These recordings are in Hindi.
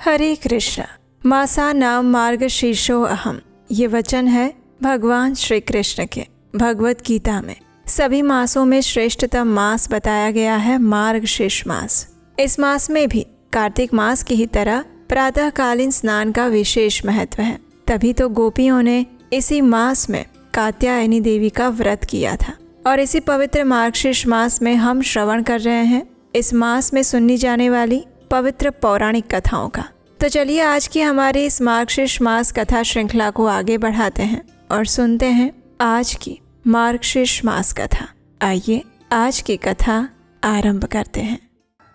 हरे कृष्ण। मासा नाम मार्ग शीर्षो अहम। ये वचन है भगवान श्री कृष्ण के भगवत गीता में। सभी मासों में श्रेष्ठतम मास बताया गया है मार्गशीर्ष मास। इस मास में भी कार्तिक मास की ही तरह प्रातःकालीन स्नान का विशेष महत्व है। तभी तो गोपियों ने इसी मास में कात्यायनी देवी का व्रत किया था और इसी पवित्र मार्गशीर्ष मास में हम श्रवण कर रहे हैं इस मास में सुननी जाने वाली पवित्र पौराणिक कथाओं का। तो चलिए आज की हमारी इस मार्गशीर्ष मास कथा श्रृंखला को आगे बढ़ाते हैं और सुनते हैं आज की मार्गशीर्ष मास कथा। आइए आज की कथा आरंभ करते हैं।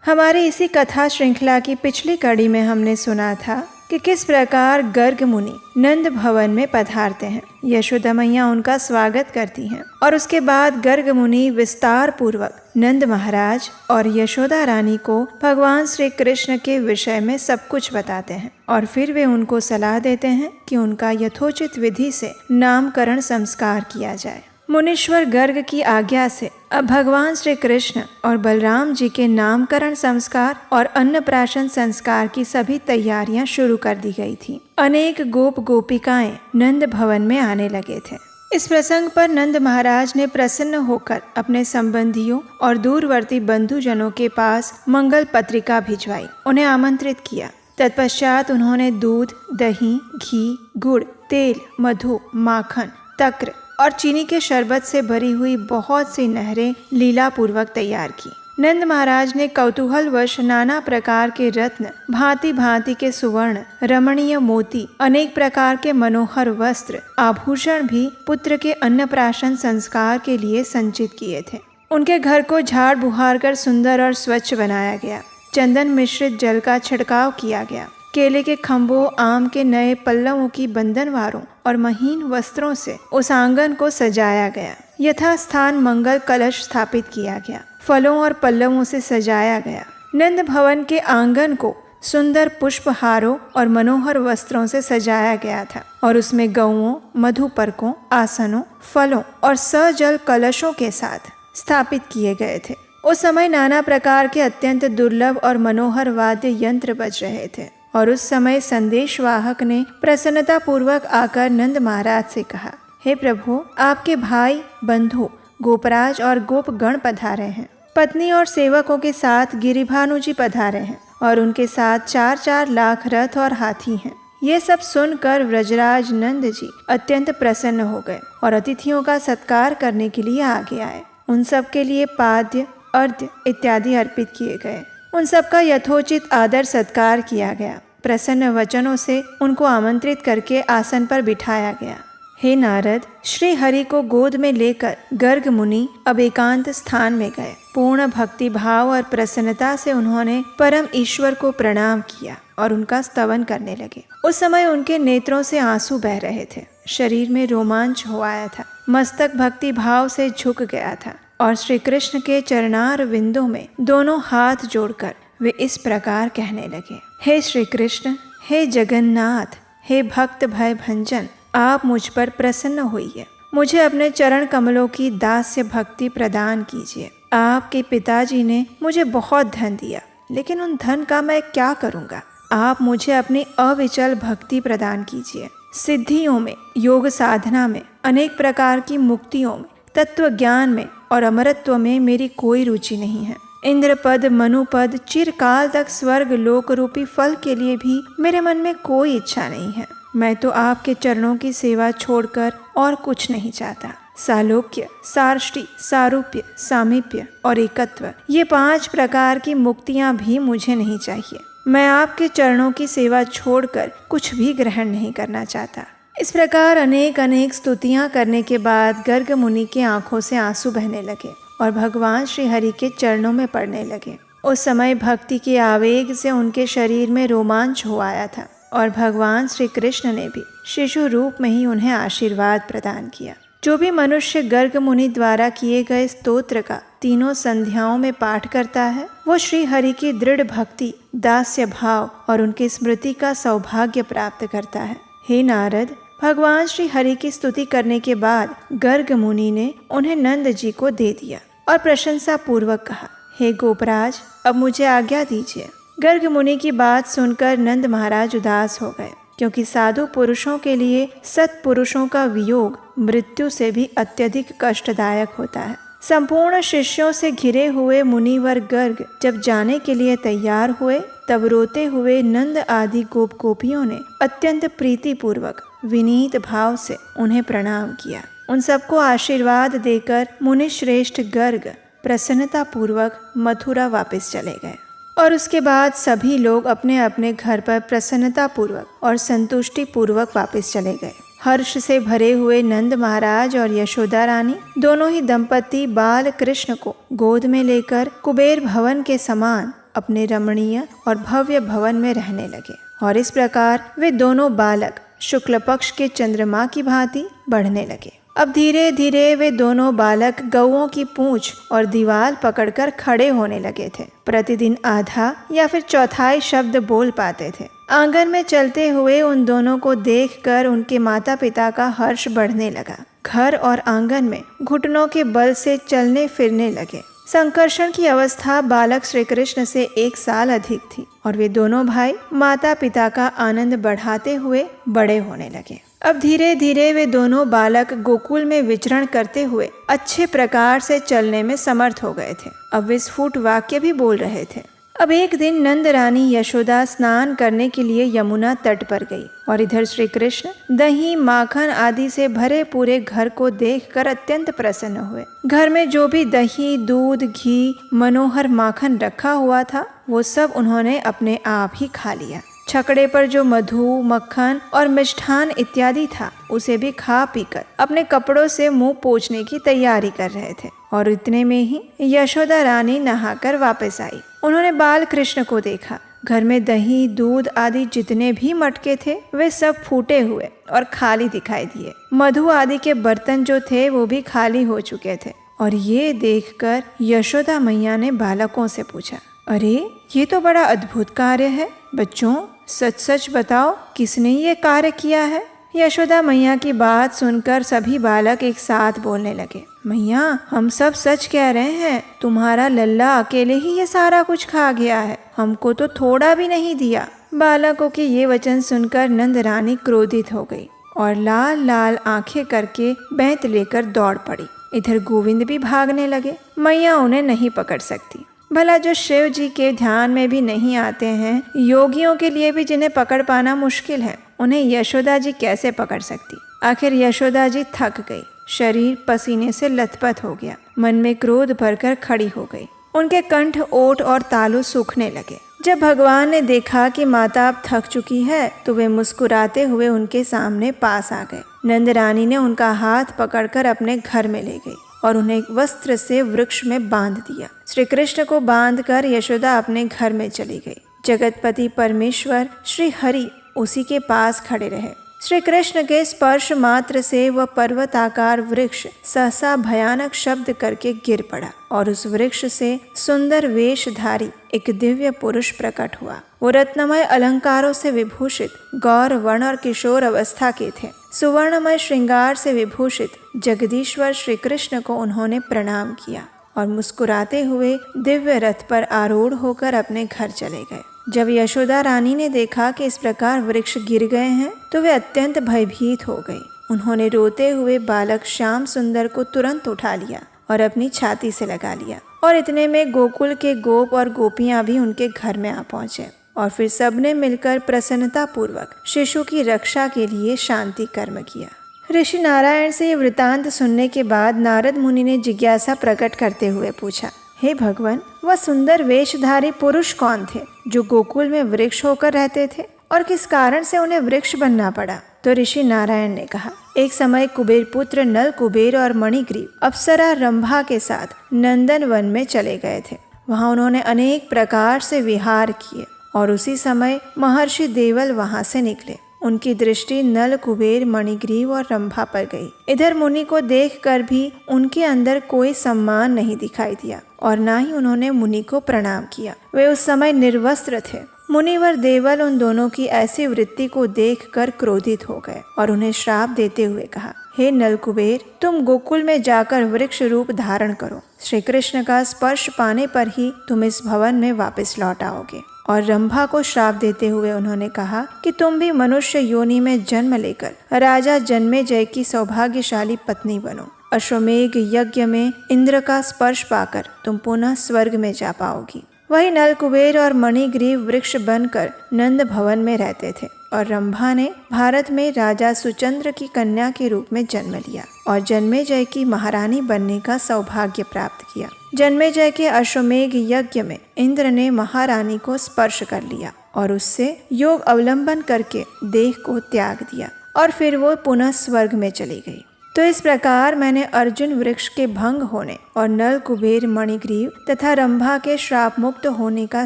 हमारी इसी कथा श्रृंखला की पिछली कड़ी में हमने सुना था कि किस प्रकार गर्ग मुनि नंद भवन में पधारते हैं। यशोदा मैया उनका स्वागत करती हैं और उसके बाद गर्ग मुनि विस्तार पूर्वक नंद महाराज और यशोदा रानी को भगवान श्री कृष्ण के विषय में सब कुछ बताते हैं और फिर वे उनको सलाह देते हैं कि उनका यथोचित विधि से नामकरण संस्कार किया जाए। मुनीश्वर गर्ग की आज्ञा से अब भगवान श्री कृष्ण और बलराम जी के नामकरण संस्कार और अन्नप्राशन संस्कार की सभी तैयारियां शुरू कर दी गई थी। अनेक गोप गोपिकाएं नंद भवन में आने लगे थे। इस प्रसंग पर नंद महाराज ने प्रसन्न होकर अपने संबंधियों और दूरवर्ती बंधुजनों के पास मंगल पत्रिका भिजवाई, उन्हें आमंत्रित किया। तत्पश्चात उन्होंने दूध, दही, घी, गुड़, तेल, मधु, माखन, तक्र और चीनी के शरबत से भरी हुई बहुत सी नहरें लीला पूर्वक तैयार की। नंद महाराज ने कौतूहलवश नाना प्रकार के रत्न, भांति भांति के सुवर्ण, रमणीय मोती, अनेक प्रकार के मनोहर वस्त्र, आभूषण भी पुत्र के अन्नप्राशन संस्कार के लिए संचित किए थे। उनके घर को झाड़ बुहार कर सुंदर और स्वच्छ बनाया गया। चंदन मिश्रित जल का छिड़काव किया गया। केले के खम्भों, आम के नए पल्लवों की बंधनवारों और महीन वस्त्रों से उस आंगन को सजाया गया। यथास्थान मंगल कलश स्थापित किया गया। फलों और पल्लवों से सजाया गया। नंद भवन के आंगन को सुंदर पुष्पहारों और मनोहर वस्त्रों से सजाया गया था और उसमें गौओं, मधुपर्कों, आसनों, फलों और सजल कलशों के साथ स्थापित किए गए थे। उस समय नाना प्रकार के अत्यंत दुर्लभ और मनोहर वाद्य यंत्र बज रहे थे और उस समय संदेशवाहक ने प्रसन्नता पूर्वक आकर नंद महाराज से कहा, हे प्रभु, आपके भाई, बंधु, गोपराज और गोपगण पधारे हैं। पत्नी और सेवकों के साथ गिरिभानु जी पधारे हैं और उनके साथ 4-4 लाख रथ और हाथी हैं। ये सब सुनकर व्रजराज नंद जी अत्यंत प्रसन्न हो गए और अतिथियों का सत्कार करने के लिए आगे आए। उन सब के लिए पाद्य, अर्घ्य इत्यादि अर्पित किए गए। उन सब का यथोचित आदर सत्कार किया गया। प्रसन्न वचनों से उनको आमंत्रित करके आसन पर बिठाया गया। हे नारद, श्री हरि को गोद में लेकर गर्ग मुनि अब एकांत स्थान में गए। पूर्ण भक्ति भाव और प्रसन्नता से उन्होंने परम ईश्वर को प्रणाम किया और उनका स्तवन करने लगे। उस समय उनके नेत्रों से आंसू बह रहे थे। शरीर में रोमांच हो आया था। मस्तक भक्ति भाव से झुक गया था और श्री कृष्ण के चरणार विंदों में दोनों हाथ जोड़कर वे इस प्रकार कहने लगे, हे श्री कृष्ण, हे जगन्नाथ, हे भक्त भय भंजन, आप मुझ पर प्रसन्न होइए। मुझे अपने चरण कमलों की दास्य भक्ति प्रदान कीजिए। आपके पिताजी ने मुझे बहुत धन दिया, लेकिन उन धन का मैं क्या करूँगा। आप मुझे अपनी अविचल भक्ति प्रदान कीजिए। सिद्धियों में, योग साधना में, अनेक प्रकार की मुक्तियों में, तत्व ज्ञान में और अमरत्व में मेरी कोई रुचि नहीं है। इंद्रपद, मनुपद, चिरकाल तक स्वर्ग लोक रूपी फल के लिए भी मेरे मन में कोई इच्छा नहीं है। मैं तो आपके चरणों की सेवा छोड़कर और कुछ नहीं चाहता। सालोक्य, सार्ष्टि, सारूप्य, सामीप्य और एकत्व, ये 5 प्रकार की मुक्तियां भी मुझे नहीं चाहिए। मैं आपके चरणों की सेवा छोड़कर कुछ भी ग्रहण नहीं करना चाहता। इस प्रकार अनेक अनेक स्तुतियां करने के बाद गर्ग मुनि की आंखों से आंसू बहने लगे और भगवान श्री हरि के चरणों में पड़ने लगे। उस समय भक्ति के आवेग से उनके शरीर में रोमांच हो आया था और भगवान श्री कृष्ण ने भी शिशु रूप में ही उन्हें आशीर्वाद प्रदान किया। जो भी मनुष्य गर्ग मुनि द्वारा किए गए स्तोत्र का तीनों संध्याओं में पाठ करता है, वो श्री हरि की दृढ़ भक्ति, दास्य भाव और उनकी स्मृति का सौभाग्य प्राप्त करता है। हे नारद, भगवान श्री हरि की स्तुति करने के बाद गर्ग मुनि ने उन्हें नंद जी को दे दिया और प्रशंसा पूर्वक कहा, हे गोपराज, अब मुझे आज्ञा दीजिए। गर्ग मुनि की बात सुनकर नंद महाराज उदास हो गए, क्योंकि साधु पुरुषों के लिए सत्पुरुषों का वियोग मृत्यु से भी अत्यधिक कष्टदायक होता है। संपूर्ण शिष्यों से घिरे हुए मुनिवर गर्ग जब जाने के लिए तैयार हुए, तब रोते हुए नंद आदि गोप गोपियों ने अत्यंत प्रीति पूर्वक विनीत भाव से उन्हें प्रणाम किया। उन सबको आशीर्वाद देकर मुनि श्रेष्ठ गर्ग प्रसन्नता पूर्वक मथुरा वापस चले गए। और उसके बाद सभी लोग अपने अपने घर पर प्रसन्नता पूर्वक और संतुष्टि पूर्वक वापस चले गए। हर्ष से भरे हुए नंद महाराज और यशोदा रानी दोनों ही दंपति बाल कृष्ण को गोद में लेकर कुबेर भवन के समान अपने रमणीय और भव्य भवन में रहने लगे। और इस प्रकार वे दोनों बालक शुक्ल पक्ष के चंद्रमा की भांति बढ़ने लगे। अब धीरे धीरे वे दोनों बालक गौओं की पूंछ और दीवार पकड़कर खड़े होने लगे थे। प्रतिदिन आधा या फिर चौथाई शब्द बोल पाते थे। आंगन में चलते हुए उन दोनों को देखकर उनके माता पिता का हर्ष बढ़ने लगा। घर और आंगन में घुटनों के बल से चलने फिरने लगे। संकर्षण की अवस्था बालक श्री कृष्ण से 1 साल अधिक थी और वे दोनों भाई माता पिता का आनंद बढ़ाते हुए बड़े होने लगे। अब धीरे धीरे वे दोनों बालक गोकुल में विचरण करते हुए अच्छे प्रकार से चलने में समर्थ हो गए थे। अब वे स्फुट वाक्य भी बोल रहे थे। अब एक दिन नंद रानी यशोदा स्नान करने के लिए यमुना तट पर गई और इधर श्री कृष्ण दही माखन आदि से भरे पूरे घर को देखकर अत्यंत प्रसन्न हुए। घर में जो भी दही दूध घी मनोहर माखन रखा हुआ था वो सब उन्होंने अपने आप ही खा लिया। छकड़े पर जो मधु मक्खन और मिष्ठान इत्यादि था उसे भी खा पीकर अपने कपड़ों से मुंह पोंछने की तैयारी कर रहे थे। और इतने में ही यशोदा रानी नहाकर वापस आई। उन्होंने बाल कृष्ण को देखा। घर में दही दूध आदि जितने भी मटके थे वे सब फूटे हुए और खाली दिखाई दिए। मधु आदि के बर्तन जो थे वो भी खाली हो चुके थे। और ये देखकर यशोदा मैया ने बालकों से पूछा, अरे ये तो बड़ा अद्भुत कार्य है। बच्चों सच सच बताओ किसने ये कार्य किया है। यशोदा मैया की बात सुनकर सभी बालक एक साथ बोलने लगे, मैया हम सब सच कह रहे हैं। तुम्हारा लल्ला अकेले ही ये सारा कुछ खा गया है, हमको तो थोड़ा भी नहीं दिया। बालकों के ये वचन सुनकर नंद रानी क्रोधित हो गई और लाल लाल आंखें करके बैंत लेकर दौड़ पड़ी। इधर गोविंद भी भागने लगे। मैया उन्हें नहीं पकड़ सकती। भला जो शिव जी के ध्यान में भी नहीं आते हैं, योगियों के लिए भी जिन्हें पकड़ पाना मुश्किल है, उन्हें यशोदा जी कैसे पकड़ सकती। आखिर यशोदा जी थक गई, शरीर पसीने से लथपथ हो गया, मन में क्रोध भरकर खड़ी हो गई। उनके कंठ ओठ और तालु सूखने लगे। जब भगवान ने देखा कि माता अब थक चुकी है तो वे मुस्कुराते हुए उनके सामने पास आ गए। नंद रानी ने उनका हाथ पकड़कर अपने घर में ले गई और उन्हें वस्त्र से वृक्ष में बांध दिया। श्री कृष्ण को बांधकर यशोदा अपने घर में चली गई। जगतपति परमेश्वर श्री हरि उसी के पास खड़े रहे। श्री कृष्ण के स्पर्श मात्र से वह पर्वताकार वृक्ष सहसा भयानक शब्द करके गिर पड़ा और उस वृक्ष से सुंदर वेशधारी एक दिव्य पुरुष प्रकट हुआ। वो रत्नमय अलंकारों से विभूषित गौर वर्ण और किशोर अवस्था के थे। सुवर्णमय श्रृंगार से विभूषित जगदीश्वर श्री कृष्ण को उन्होंने प्रणाम किया और मुस्कुराते हुए दिव्य रथ पर आरूढ़ होकर अपने घर चले गए। जब यशोदा रानी ने देखा कि इस प्रकार वृक्ष गिर गए हैं तो वे अत्यंत भयभीत हो गई। उन्होंने रोते हुए बालक श्याम सुंदर को तुरंत उठा लिया और अपनी छाती से लगा लिया। और इतने में गोकुल के गोप और गोपियां भी उनके घर में आ पहुंचे और फिर सबने मिलकर प्रसन्नता पूर्वक शिशु की रक्षा के लिए शांति कर्म किया। ऋषि नारायण से ये वृतांत सुनने के बाद नारद मुनि ने जिज्ञासा प्रकट करते हुए पूछा, हे भगवान, वह सुंदर वेशधारी पुरुष कौन थे जो गोकुल में वृक्ष होकर रहते थे और किस कारण से उन्हें वृक्ष बनना पड़ा। तो ऋषि नारायण ने कहा, एक समय कुबेर पुत्र नल कुबेर और मणिग्रीव अप्सरा रंभा के साथ नंदन वन में चले गए थे। वहां उन्होंने अनेक प्रकार से विहार किए और उसी समय महर्षि देवल वहां से निकले। उनकी दृष्टि नल कुबेर मणिग्रीव और रंभा पर गई। इधर मुनि को देखकर भी उनके अंदर कोई सम्मान नहीं दिखाई दिया और ना ही उन्होंने मुनि को प्रणाम किया। वे उस समय निर्वस्त्र थे। मुनिवर देवल उन दोनों की ऐसी वृत्ति को देखकर क्रोधित हो गए और उन्हें श्राप देते हुए कहा, हे नल कुबेर, तुम गोकुल में जाकर वृक्ष रूप धारण करो। श्री कृष्ण का स्पर्श पाने पर ही तुम इस भवन में वापस लौट आओगे और रंभा को श्राप देते हुए उन्होंने कहा कि तुम भी मनुष्य योनि में जन्म लेकर राजा जन्मेजय की सौभाग्यशाली पत्नी बनो। अश्वमेघ यज्ञ में इंद्र का स्पर्श पाकर तुम पुनः स्वर्ग में जा पाओगी। वही नल कुबेर और मणिग्रीव वृक्ष बनकर नंद भवन में रहते थे और रंभा ने भारत में राजा सुचंद्र की कन्या के रूप में जन्म लिया और जन्मेजय की महारानी बनने का सौभाग्य प्राप्त किया। जन्मेजय के अश्वमेघ यज्ञ में इंद्र ने महारानी को स्पर्श कर लिया और उससे योग अवलंबन करके देह को त्याग दिया और फिर वो पुनः स्वर्ग में चली गई। तो इस प्रकार मैंने अर्जुन वृक्ष के भंग होने और नल कुबेर मणिग्रीव तथा रंभा के श्राप मुक्त होने का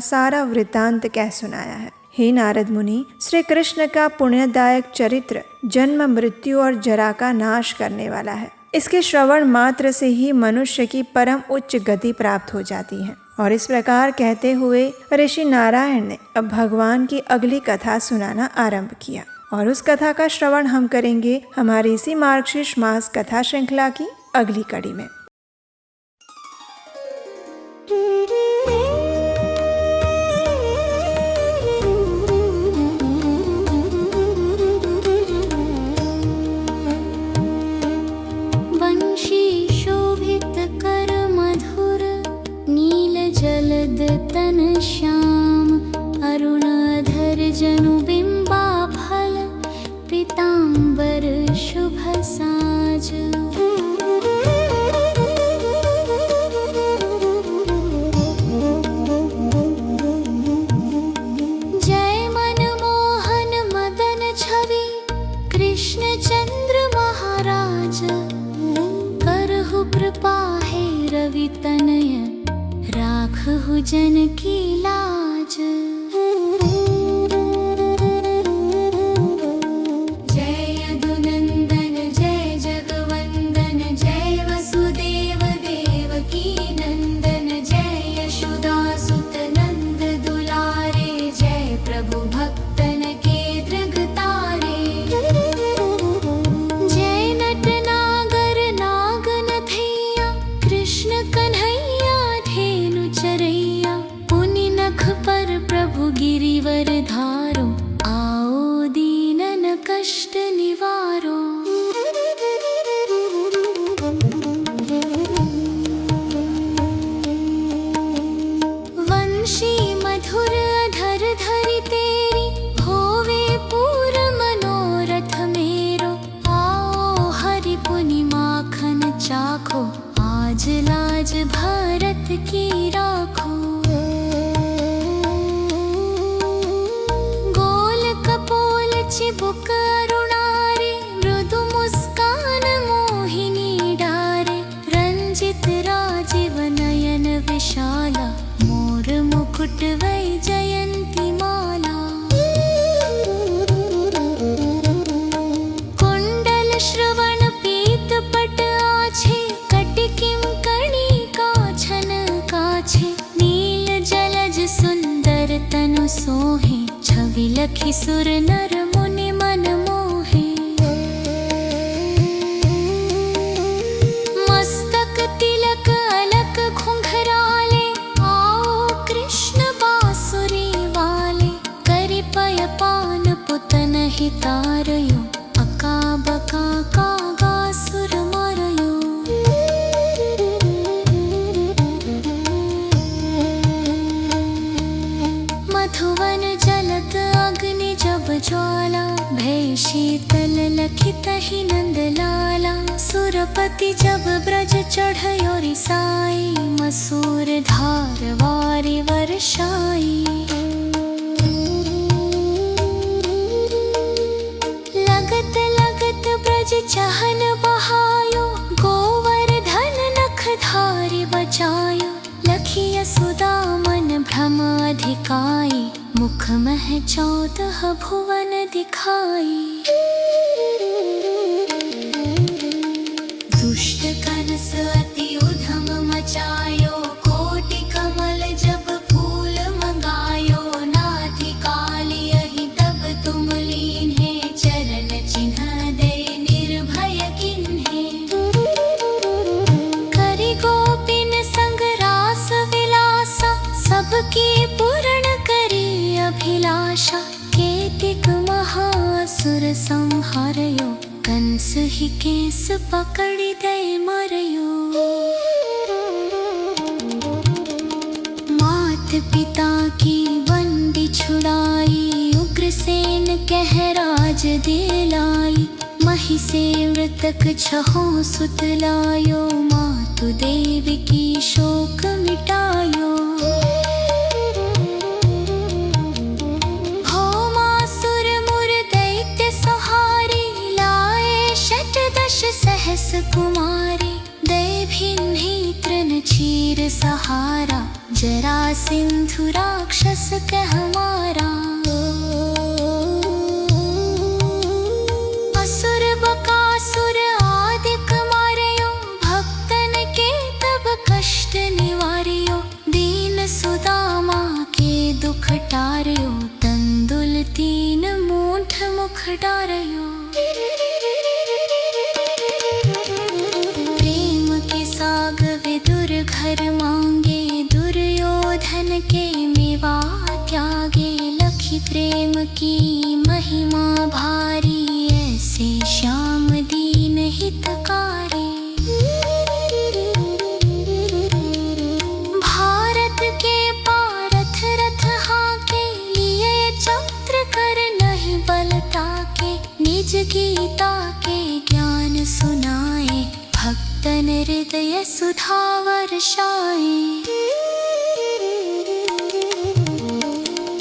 सारा वृत्तांत कह सुनाया है। हे नारद मुनि, श्री कृष्ण का पुण्यदायक चरित्र जन्म मृत्यु और जरा का नाश करने वाला है। इसके श्रवण मात्र से ही मनुष्य की परम उच्च गति प्राप्त हो जाती है। और इस प्रकार कहते हुए ऋषि नारायण ने अब भगवान की अगली कथा सुनाना आरंभ किया और उस कथा का श्रवण हम करेंगे हमारी इसी मार्गशीर्ष मास कथा श्रृंखला की अगली कड़ी में। तन श्याम अरुणाधर जनु बिंबा फल पीतांबर शुभ साज। जय मनमोहन मदन छवि कृष्ण चंद्र महाराज। करहु कृपा है रवि तनय राखहु जन की लाज। जय यदुनंदन जय जगवंदन जय वसुदेव देवकी नंदन जय यशोदा सुत नंद दुलारे। जय प्रभु भक्तन के दृगतारे। जय नट नागर नागन थैया कृष्ण कन्हैया चरैया। पुनि नख पर प्रभु गिरिवर धारो आओ दीनन कष्ट निवारो। वंशी मधुर अधर धरि तेरी होवे पूर मनोरथ मेरो। आओ हरि पुनि माखन चाखो आज लाज भारत की राखो। गोल कपोल चिबुक अरुणारे मृदु मुस्कान मोहिनी डारे। रंजित राजीव नयन विशाला मोर मुकुट वैजयंती माला। कुंडल श्रवण पीत पट आछे कटिकिम कणी काछन काछे। नील जलज सुंदर तनु सोहे छवि लखी सुर नर मुनि मन मोहे। मस्तक तिलक अलक घुंघराले आओ कृष्ण बांसुरी वाले। करि पय पान पुतन हितारयो अका बका कागा सुर मारयो। मधुवन जलत अग्नि जब ज्वाला भय शीतल लखित ही नंद लाला। सुरपति जब ब्रज चढ़यो रिसाई मसूर धार वारि वर्षाई। लगत लगत ब्रज चहल बहायो गोवर्धन नख धारि बचायो। लखिय सुदा मन भ्रम अधिकाई मुख मह 14 भुवन दिखाई। दुष्ट कनस अति उधम मचायो कोटि कमल जब फूल मंगायो। नाथि काली यही तब तुम लीन्हे चरण चिन्ह दे निर्भय किन्हे। करि गोपिन संग रास विलासा सबकी पूर्ण करी असुर संहारयो, कंस ही केस पकड़ी दे मरयो। मात पिता की बंदी छुड़ाई, उग्रसेन कह राज दिलाई। मही से मृतक छहों सुत लायो, मातु देव की शोक मिटायो। भौमासुर मुर दैत्य सहारी, लाए शतदश सहस कुमारी। दैभिन्ही तृण चीर सहारा, जरासिंधु राक्षस कह मारा। असुर बकासुर आदिक मारयो, भक्तन के तब कष्ट निवार्यो। दीन सुदामा के दुख टार्यो, तंदुल 3 मूठ मुख डारयो। प्रेम के साग विदुर घर मांगे, दुर्योधन के मेवा त्यागे। लखी प्रेम की महिमा भारी, ऐसे श्याम दीन हितकारी। भारत के पारथ रथ हाके, लिए चक्र कर नहीं बलता के। निज गीता के ज्ञान सुनाए, भक्तन हृदय सुधा वर्षाए।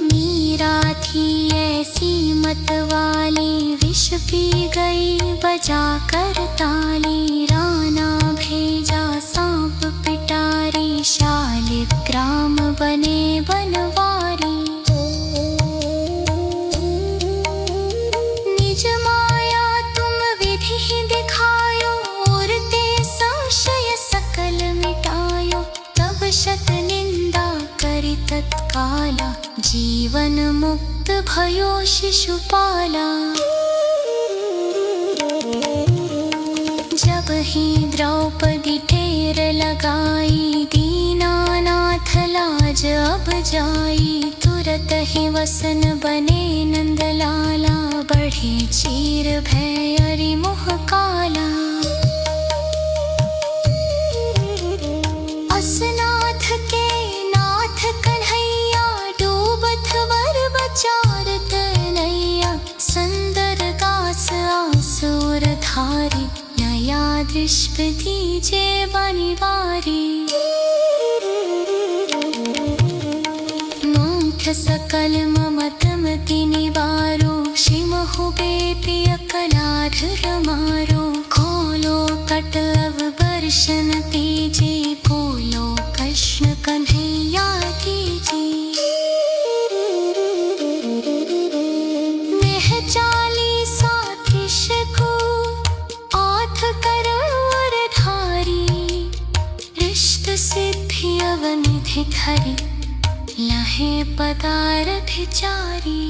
मीरा थी ऐसी मत वाली, विष पी गई बजा कर ताली। राना भेजा सांप पिटारी, शालिग्राम बने बनवारी। निज माया तुम विधि ही दिखायो, उरते संशय सकल मिटायो। तब शत निंदा करि तत्काला, जीवन मुक्त भयो शिशुपाला। जब ही द्रौपदी ठेर लगाई, दीनानाथ लाज अब जाई। तुरत ही वसन बने नंदलाला, बढ़े चीर भय अरि मोह काला। असनाथ के नाथ कन्हैया, डूबत वर बचारत नैया। संदर दास आसुर धारी, नया दृष्ट दीजे बनिवारी। नाथ सकल ममत मति निवारो, शिमहु बेपि अकलाध रमारो। खोलो कटलव बर्शन तीजे, बोलो कृष्ण कन्हैया कीजे। नेह चालीसा कृष को, आठ करोड़ धारी। रिष्ट सिद्धि अवनिधि धरि, लहे पदारथ चारी।